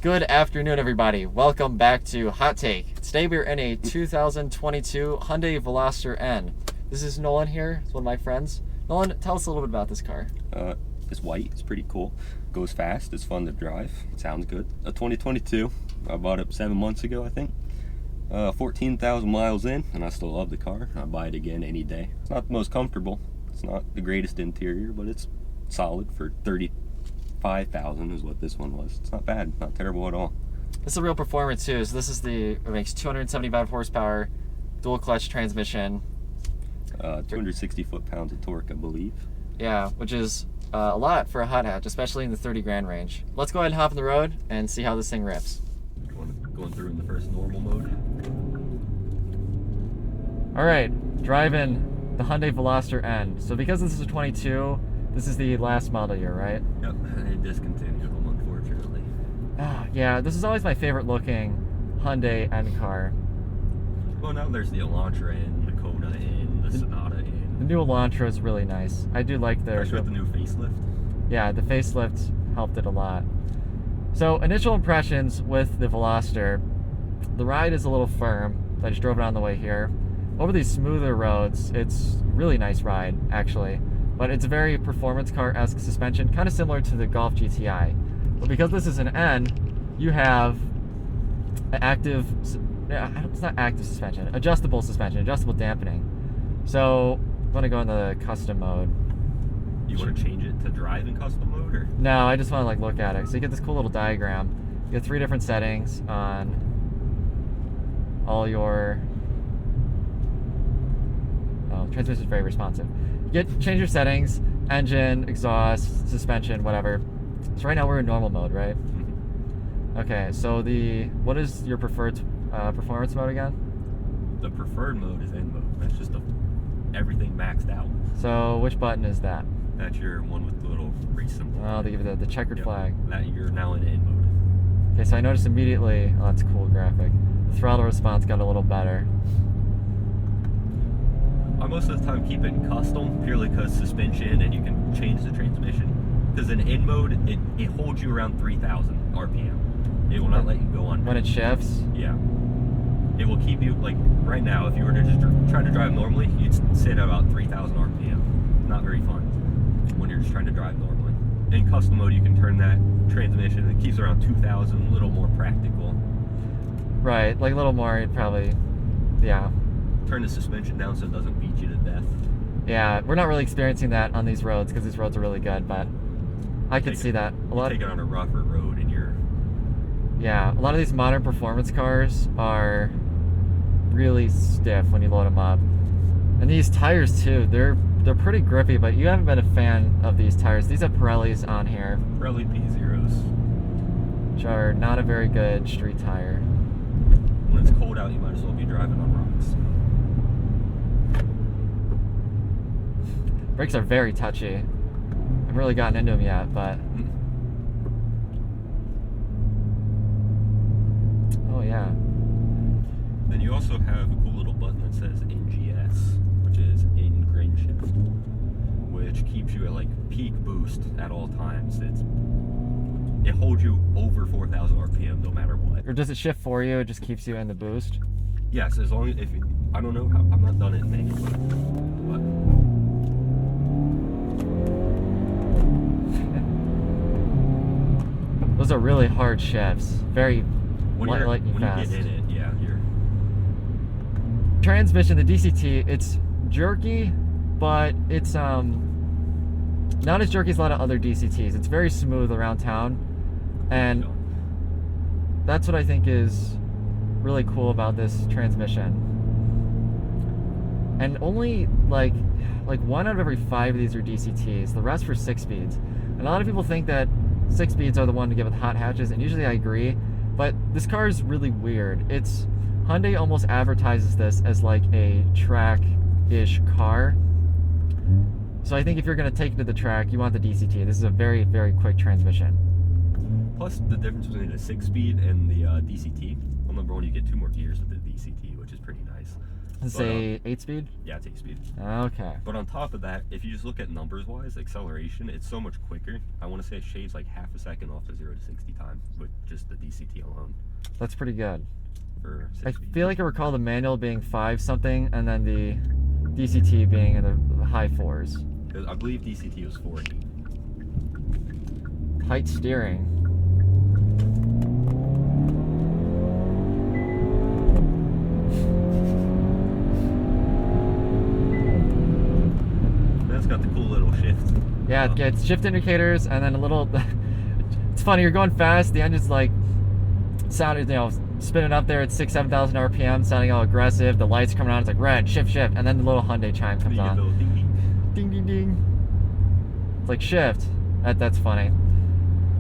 Good afternoon, everybody. Welcome back to Hot Take. Today we're in a 2022 Hyundai Veloster N. This is Nolan here. It's one of my friends. Nolan, tell us a little bit about this car. It's white. It's pretty cool. Goes fast. It's fun to drive. It sounds good. A 2022. I bought it 7 months ago, I think. 14,000 miles in, and I still love the car. I'd buy it again any day. It's not the most comfortable. It's not the greatest interior, but it's solid for 35,000 is what this one was. It's not bad. Not terrible at all. This is a real performance too. So this is it makes 275 horsepower, dual clutch transmission. 260 foot-pounds of torque, I believe. Yeah, which is a lot for a hot hatch, especially in the 30 grand range. Let's go ahead and hop on the road and see how this thing rips. Going through in the first normal mode. All right, driving the Hyundai Veloster N. So because this is a 22, this is the last model year, right? Yep, they discontinued them, unfortunately. Yeah, this is always my favorite looking Hyundai N car. Well, now there's the Elantra in, the Kona in, the Sonata in. The new Elantra is really nice. I do like their... Especially with the new facelift. Yeah, the facelift helped it a lot. So, initial impressions with the Veloster. The ride is a little firm. I just drove it on the way here. Over these smoother roads, it's a really nice ride, actually. But it's a very performance car-esque suspension, kind of similar to the Golf GTI. But because this is an N, you have an active... it's not active suspension, adjustable dampening. So I'm gonna go in the custom mode. You want to change it to drive in custom mode, or? No, I just want to look at it. So you get this cool little diagram. You get 3 different settings on all your... Oh, transmission is very responsive. You change your settings, engine, exhaust, suspension, whatever. So right now we're in normal mode, right? Okay, so what is your preferred performance mode again? The preferred mode is N mode. That's just everything maxed out. So which button is that? That's your one with the little race symbol. Oh, they give you the checkered flag. That you're now in N mode. Okay, so I noticed immediately, oh, that's a cool graphic. The throttle response got a little better. I most of the time keep it in custom, purely because suspension and you can change the transmission. Because in N mode, it holds you around 3,000 RPM. It will not let you go on. When it shifts? Yeah. It will keep you, like right now, if you were to just try to drive normally, you'd sit at about 3,000 RPM. Not very fun when you're just trying to drive normally. In custom mode, you can turn that transmission, it keeps around 2,000, a little more practical. Right, like a little more, probably, yeah. Turn the suspension down so it doesn't beat you to death. Yeah, we're not really experiencing that on these roads because these roads are really good, but I could see that. Take it on a rougher road and you're... Yeah, a lot of these modern performance cars are really stiff when you load them up. And these tires too, they're pretty grippy, but you haven't been a fan of these tires. These have Pirellis on here. Pirelli P0s. Which are not a very good street tire. When it's cold out, you might as well be driving on rocks. Brakes are very touchy. I haven't really gotten into them yet, but... Oh, yeah. Then you also have a cool little button that says NGS, which is N-Grin Shift, which keeps you at like peak boost at all times. It holds you over 4,000 RPM no matter what. Or does it shift for you? It just keeps you in the boost? Yes, as long as I don't know how, I'm not done it in manual, but those are really hard shifts. Very light and fast. When you get in it, yeah, you're... Transmission, the DCT, it's jerky, but it's not as jerky as a lot of other DCTs. It's very smooth around town, and that's what I think is really cool about this transmission. And only like 1 out of every 5 of these are DCTs. The rest were 6 speeds. And a lot of people think that 6 speeds are the one to get with hot hatches, and usually I agree. But this car is really weird. Hyundai almost advertises this as like a track-ish car. So I think if you're going to take it to the track, you want the DCT. This is a very, very quick transmission. Plus, the difference between the 6-speed and the DCT. Well, number one, you get 2 more gears with the DCT, which is pretty nice. Say 8-speed? Yeah, it's 8-speed. Okay. But on top of that, if you just look at numbers-wise, acceleration, it's so much quicker. I want to say it shaves like half a second off the 0 to 60 time with just the DCT alone. That's pretty good. For I 6 speed. feel like I recall the manual being 5 something, and then the DCT being in the high 4s. I believe DCT was 40. Tight steering. That's got the cool little shift. Yeah, it gets shift indicators, and then a little. It's funny, you're going fast, the engine's like sounded, spinning up there at 7,000 RPM, sounding all aggressive. The lights coming on, it's like red, shift, shift, and then the little Hyundai chime comes on. Little ding, ding. Ding, ding, ding. It's like shift. That's funny.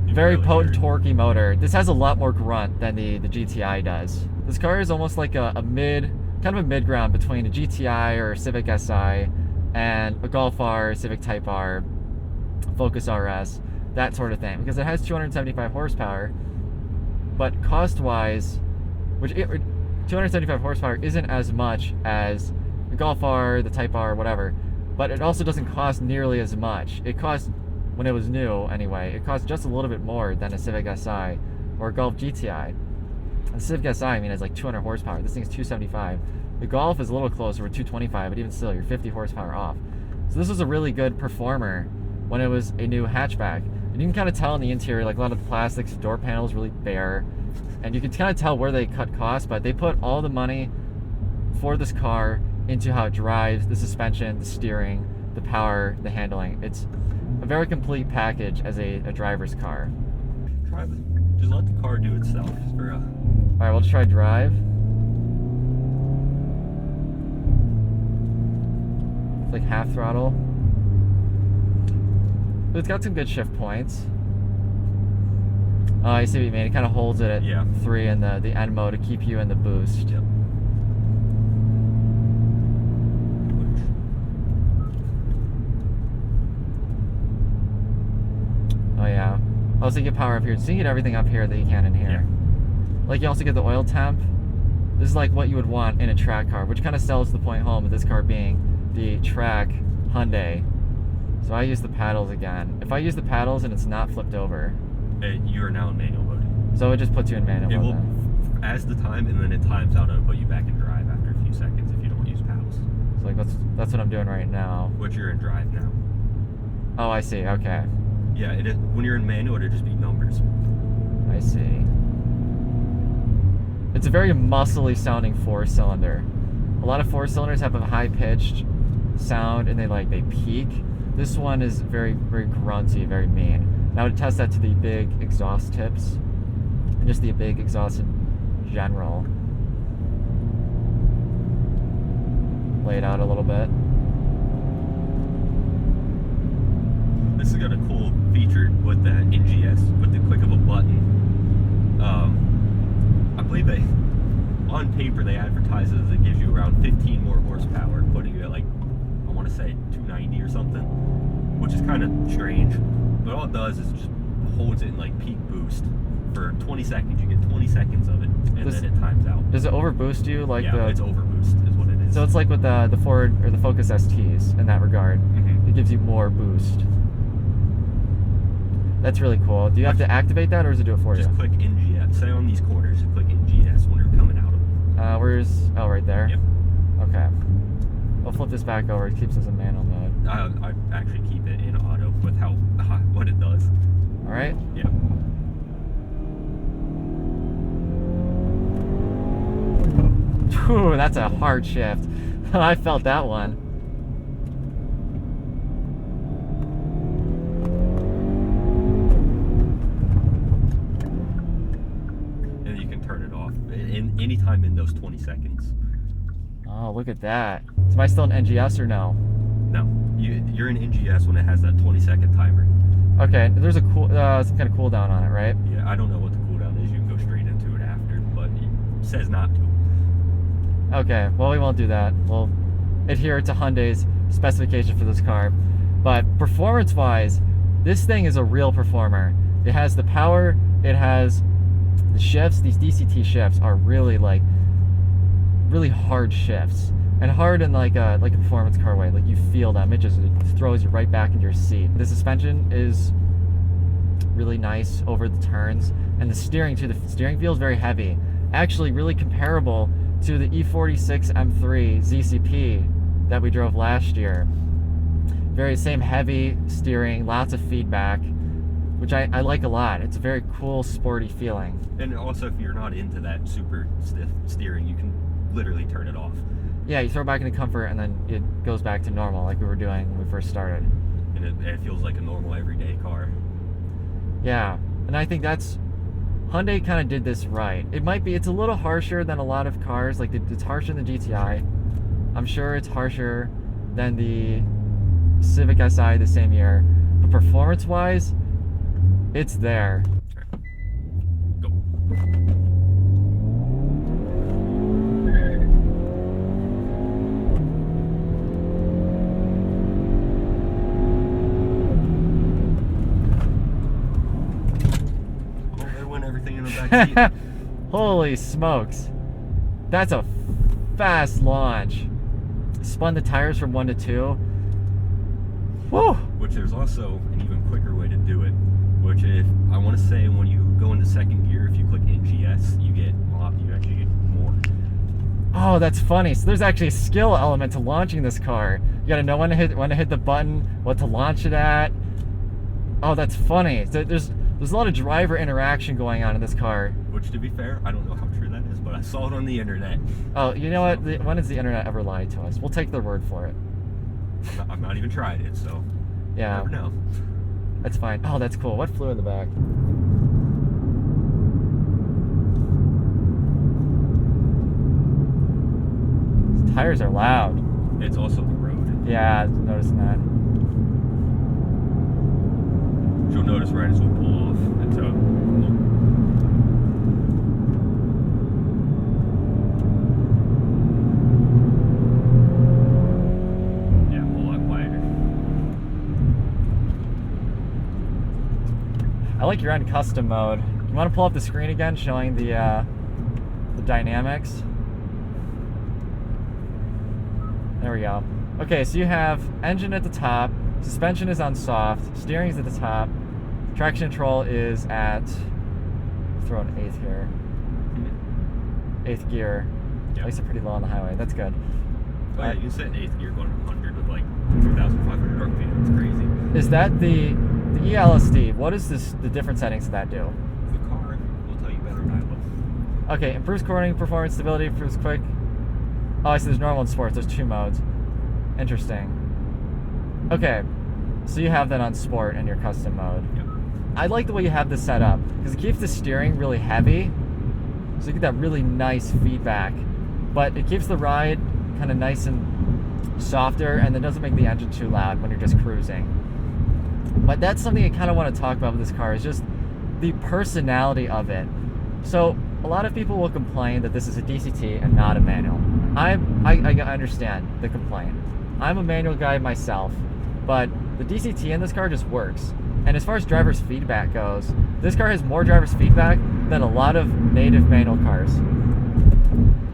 You Very really potent, hear it. torquey motor. This has a lot more grunt than the GTI does. This car is almost like a kind of a mid ground between a GTI or a Civic Si and a Golf R, Civic Type R, Focus RS, that sort of thing. Because it has 275 horsepower, but cost-wise, 275 horsepower isn't as much as the Golf R, the Type R, whatever, but it also doesn't cost nearly as much. It cost, when it was new anyway, it cost just a little bit more than a Civic Si or a Golf GTI. The Civic Si, I mean, is like 200 horsepower. This thing's 275. The Golf is a little closer with 225, but even still, you're 50 horsepower off. So this was a really good performer when it was a new hatchback. And you can kind of tell in the interior, like a lot of the plastics, the door panel is really bare. And you can kind of tell where they cut costs, but they put all the money for this car into how it drives, the suspension, the steering, the power, the handling. It's a very complete package as a driver's car. Just let the car do itself. All right, we'll just try drive. It's like half throttle. But it's got some good shift points. Oh, I see what you mean. It kind of holds it at 3 in the N mode to keep you in the boost. Yep. Oh yeah. Also, you get power up here. So you get everything up here that you can in here. Yeah. Like you also get the oil temp. This is like what you would want in a track car, which kind of sells the point home with this car being the track Hyundai. So I use the paddles again. If I use the paddles and it's not flipped over, you are now in manual mode. so it just puts you in manual It mode will, then. as the time, and then it times out and put you back in drive after a few seconds if you don't use paddles. So like that's what I'm doing right now. Which you're in drive now. Oh, I see. Okay, Yeah, when you're in manual, it'll just be numbers. I see. It's a very muscly sounding 4-cylinder. A lot of 4-cylinders have a high pitched sound and they peak. This one is very, very grunty, very mean. And I would test that to the big exhaust tips and just the big exhaust in general. Lay it out a little bit. This has got a cool feature with the NGS, with the click of a button. I believe on paper they advertise it as it gives you around 15 more horsepower, putting you at like, I want to say 290 or something, which is kind of strange. But all it does is just holds it in like peak boost for 20 seconds. You get 20 seconds of it, and then it times out. Does it overboost you? Like it's overboost is what it is. So it's like with the Ford or the Focus STs in that regard. Mm-hmm. It gives you more boost. That's really cool. Do you have to activate that, or does it do it for you? Just click NGS. Say on these quarters, you click NGS when you're coming out of them. Where's... Oh, right there? Yep. Okay. I'll flip this back over. It keeps us in manual mode. I actually keep it in auto with what it does. All right. Yep. Whew, that's a hard shift. I felt that one. And you can turn it off anytime in those 20 seconds. Oh, look at that. Am I still in NGS or no? No, you're in NGS when it has that 20-second timer. Okay, there's a some kind of cooldown on it, right? Yeah, I don't know what the cooldown is. You can go straight into it after, but it says not to. Okay, well, we won't do that. We'll adhere to Hyundai's specification for this car. But performance-wise, this thing is a real performer. It has the power, it has the shifts. These DCT shifts are really hard shifts. and hard in like a performance car way. Like you feel them, it just throws you right back into your seat. The suspension is really nice over the turns, and the steering too. The steering feels very heavy, actually really comparable to the E46 M3 ZCP that we drove last year. Very same heavy steering, lots of feedback, which I like a lot. It's a very cool, sporty feeling. And also, if you're not into that super stiff steering, you can literally turn it off. Yeah, you throw it back into comfort, and then it goes back to normal, like we were doing when we first started. And it feels like a normal everyday car. Yeah, and I think that's Hyundai kind of did this right. It's a little harsher than a lot of cars. Like it's harsher than the GTI. I'm sure it's harsher than the Civic Si the same year, but performance-wise, it's there. Okay. Go. Oh, there went everything in the back seat. Holy smokes. That's a fast launch. Spun the tires from 1 to 2. Woo! Which there's also an even quicker way to do it, which I want to say when you go into second gear, if you click NGS, you actually get more. Oh, that's funny. So there's actually a skill element to launching this car. You gotta know when to hit the button, what to launch it at. Oh, that's funny. So there's a lot of driver interaction going on in this car. Which, to be fair, I don't know how true that is, but I saw it on the internet. Oh, you know what? When has the internet ever lied to us? We'll take their word for it. I've not even tried it, so yeah. You never know. That's fine. Oh, that's cool. What flew in the back? These tires are loud. It's also the road. Yeah, I'm noticing that. You'll notice right as we pull off. It's yeah, a whole lot quieter. I like you're on custom mode. You want to pull up the screen again, showing the dynamics? There we go. Okay, so you have engine at the top, suspension is on soft, steering is at the top, traction control is at, throw an 8th here, 8th gear. Yep. Makes it pretty low on the highway. That's good. Oh yeah, you said 8th gear going 100 with like 2,500 RPM. It's crazy. Is that the ELSD? What is the different settings that that do? The car will tell you better than I will. Okay, improves cornering, performance, stability, improves quick. Oh, I see there's normal and sports. There's 2 modes. Interesting. Okay, so you have that on sport in your custom mode. Yep. I like the way you have this set up because it keeps the steering really heavy, so you get that really nice feedback, but it keeps the ride kind of nice and softer, and then doesn't make the engine too loud when you're just cruising. But that's something I kind of want to talk about with this car, is just the personality of it. So a lot of people will complain that this is a DCT and not a manual. I understand the complaint. I'm a manual guy myself, but the DCT in this car just works. And as far as driver's feedback goes, this car has more driver's feedback than a lot of native manual cars.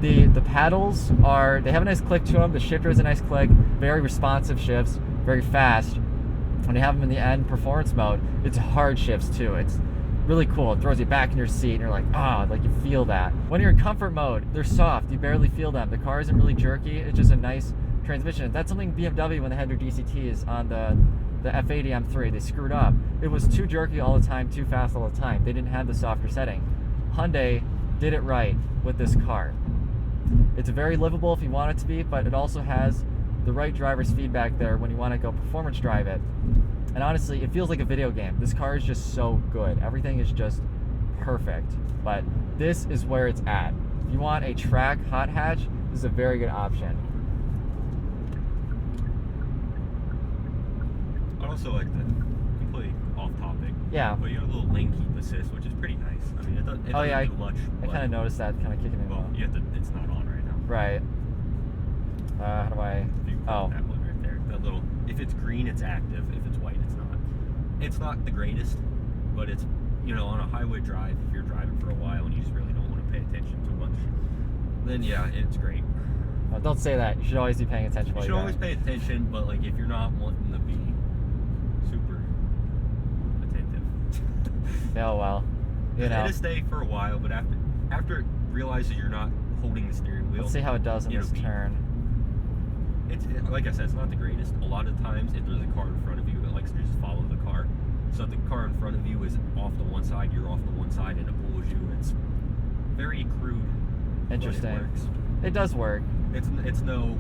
The paddles they have a nice click to them. The shifter has a nice click, very responsive shifts, very fast. When you have them in the N performance mode, it's hard shifts too. It's really cool. It throws you back in your seat and you're like, like you feel that. When you're in comfort mode, they're soft. You barely feel them. The car isn't really jerky. It's just a nice transmission. That's something BMW, when they had their DCTs on the F80 M3, they screwed up. It was too jerky all the time, too fast all the time. They didn't have the softer setting. Hyundai did it right with this car. It's very livable if you want it to be, but it also has the right driver's feedback there when you want to go performance drive it. And honestly, it feels like a video game. This car is just so good. Everything is just perfect. But this is where it's at. If you want a track hot hatch, this is a very good option. I also like the completely off topic. Yeah. But you have a little lane keep assist, which is pretty nice. I mean, it doesn't do much. I kind of noticed that kind of kicking in. Well, it's not on right now. Right. How do I? That one right there. That little. If it's green, it's active. If it's white, it's not. It's not the greatest, but it's, on a highway drive, if you're driving for a while and you just really don't want to pay attention too much, then yeah, it's great. Oh, don't say that. You should always be paying attention. You should always pay attention, but like if you're not wanting to be super attentive. Oh well. You know. It'll stay for a while, but after it realizes you're not holding the steering wheel. Let's see how it does in this turn. It's like I said, it's not the greatest. A lot of times, if there's a car in front of you, it likes to just follow the car. So if the car in front of you is off to one side, you're off to one side, and it pulls you. It's very crude. Interesting. It works. It does work. It's no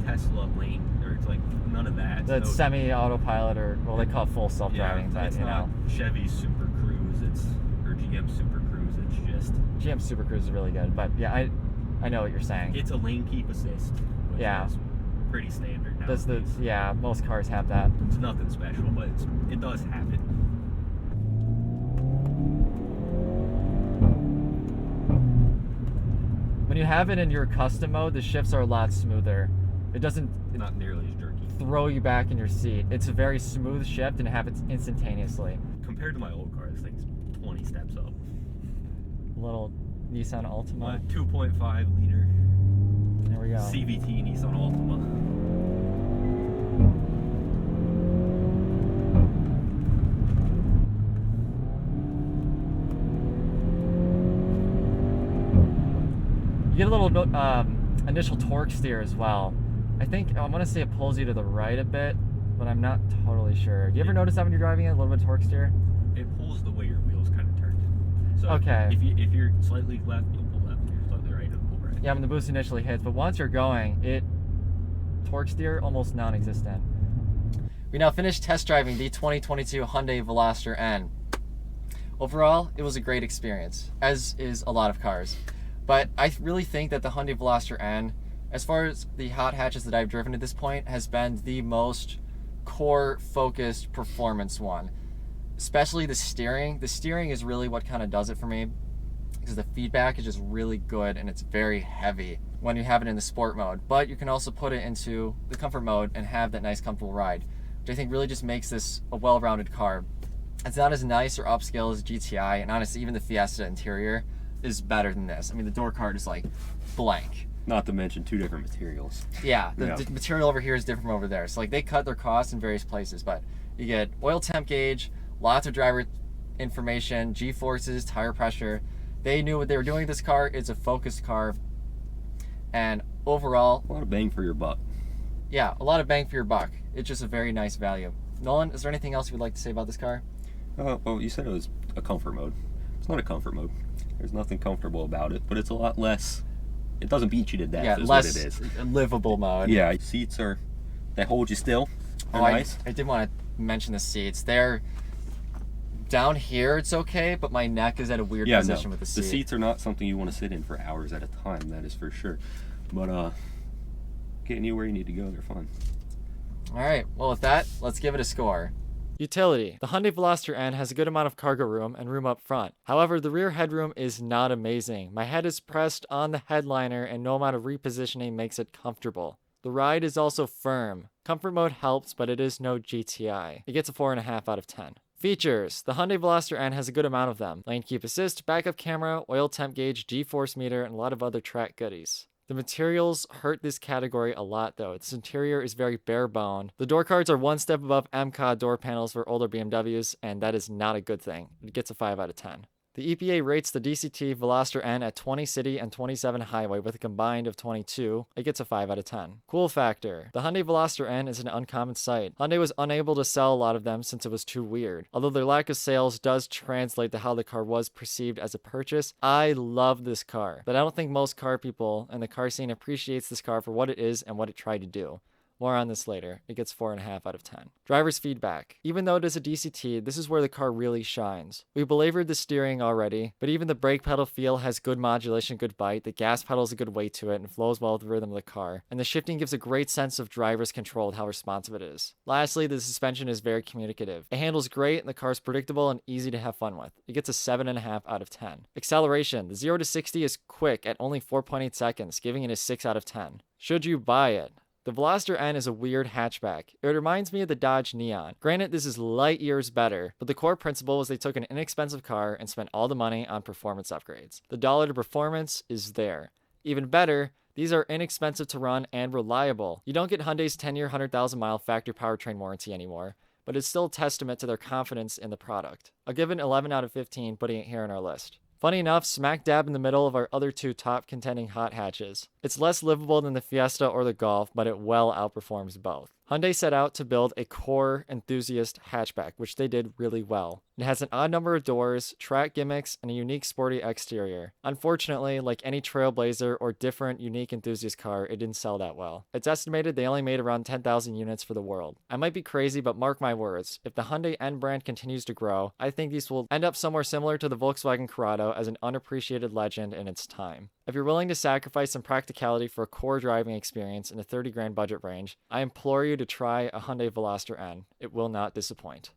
Tesla lane, or it's like none of that. It's semi-autopilot, or well, they call it full self-driving, but it's you not know. Chevy Super Cruise. Or GM Super Cruise. It's just GM Super Cruise is really good, but yeah, I know what you're saying. It's a lane keep assist. Which is pretty standard now. Most cars have that. It's nothing special, but it does have it. When you have it in your custom mode, the shifts are a lot smoother. It doesn't not nearly as jerky. Throw you back in your seat. It's a very smooth shift and it happens instantaneously. Compared to my old car, this thing's 20 steps up. Little Nissan Altima. My 2.5 liter. There we go. CVT Nissan Altima. You get a little initial torque steer as well. I think, I want to say it pulls you to the right a bit, but I'm not totally sure. Do you ever notice that when you're driving it, a little bit of torque steer? It pulls the way your wheels kind of turn. So okay. If you're slightly left, you'll pull left. If you're slightly right, it'll pull right. Yeah, when the boost initially hits, but once you're going, torque steer almost non-existent. We now finished test driving the 2022 Hyundai Veloster N. Overall, it was a great experience, as is a lot of cars. But I really think that the Hyundai Veloster N, as far as the hot hatches that I've driven at this point, has been the most core-focused performance one. Especially the steering. The steering is really what kind of does it for me, because the feedback is just really good and it's very heavy when you have it in the sport mode. But you can also put it into the comfort mode and have that nice comfortable ride, which I think really just makes this a well-rounded car. It's not as nice or upscale as GTI, and honestly even the Fiesta interior is better than this. I mean, the door card is like blank. Not to mention two different materials. Yeah, the material over here is different from over there. So like they cut their costs in various places, but you get oil temp gauge, lots of driver information, G-forces, tire pressure. They knew what they were doing with this car. It's a focused car. And overall, a lot of bang for your buck. Yeah, a lot of bang for your buck. It's just a very nice value. Nolan, is there anything else you would like to say about this car? Well, you said it was a comfort mode. It's not a comfort mode. There's nothing comfortable about it, but it's a lot less. It doesn't beat you to death, is what it is. Livable mode. Yeah, seats they hold you still. They're nice. I did want to mention the seats. They're down here, it's okay, but my neck is at a weird position with the seat. The seats are not something you want to sit in for hours at a time, that is for sure. But getting you where you need to go, they're fine. All right, well with that, let's give it a score. Utility. The Hyundai Veloster N has a good amount of cargo room and room up front. However, the rear headroom is not amazing. My head is pressed on the headliner and no amount of repositioning makes it comfortable. The ride is also firm. Comfort mode helps, but it is no GTI. It gets a 4.5 out of 10. Features. The Hyundai Veloster N has a good amount of them. Lane keep assist, backup camera, oil temp gauge, G-force meter, and a lot of other track goodies. The materials hurt this category a lot though. Its interior is very bare boned. The door cards are one step above MCOD door panels for older BMWs, and that is not a good thing. It gets a 5 out of 10. The EPA rates the DCT Veloster N at 20 city and 27 highway with a combined of 22. It gets a 5 out of 10. Cool factor. The Hyundai Veloster N is an uncommon sight. Hyundai was unable to sell a lot of them since it was too weird. Although their lack of sales does translate to how the car was perceived as a purchase, I love this car. But I don't think most car people in the car scene appreciates this car for what it is and what it tried to do. More on this later. It gets 4.5 out of 10. Driver's feedback. Even though it is a DCT, this is where the car really shines. We belabored the steering already, but even the brake pedal feel has good modulation, good bite. The gas pedal has a good weight to it and flows well with the rhythm of the car. And the shifting gives a great sense of driver's control with how responsive it is. Lastly, the suspension is very communicative. It handles great and the car is predictable and easy to have fun with. It gets a 7.5 out of 10. Acceleration. The 0 to 60 is quick at only 4.8 seconds, giving it a 6 out of 10. Should you buy it? The Veloster N is a weird hatchback. It reminds me of the Dodge Neon. Granted, this is light years better, but the core principle was they took an inexpensive car and spent all the money on performance upgrades. The dollar to performance is there. Even better, These are inexpensive to run and reliable. You don't get Hyundai's 10-year, 100,000-mile factory powertrain warranty anymore, but it's still a testament to their confidence in the product. I'll give it an 11 out of 15, putting it here on our list. Funny enough, smack dab in the middle of our other two top contending hot hatches. It's less livable than the Fiesta or the Golf, but it well outperforms both. Hyundai set out to build a core enthusiast hatchback, which they did really well. It has an odd number of doors, track gimmicks, and a unique sporty exterior. Unfortunately, like any Trailblazer or different unique enthusiast car, it didn't sell that well. It's estimated they only made around 10,000 units for the world. I might be crazy, but mark my words, if the Hyundai N brand continues to grow, I think these will end up somewhere similar to the Volkswagen Corrado as an unappreciated legend in its time. If you're willing to sacrifice some practicality for a core driving experience in the 30 grand budget range, I implore you to try a Hyundai Veloster N. It will not disappoint.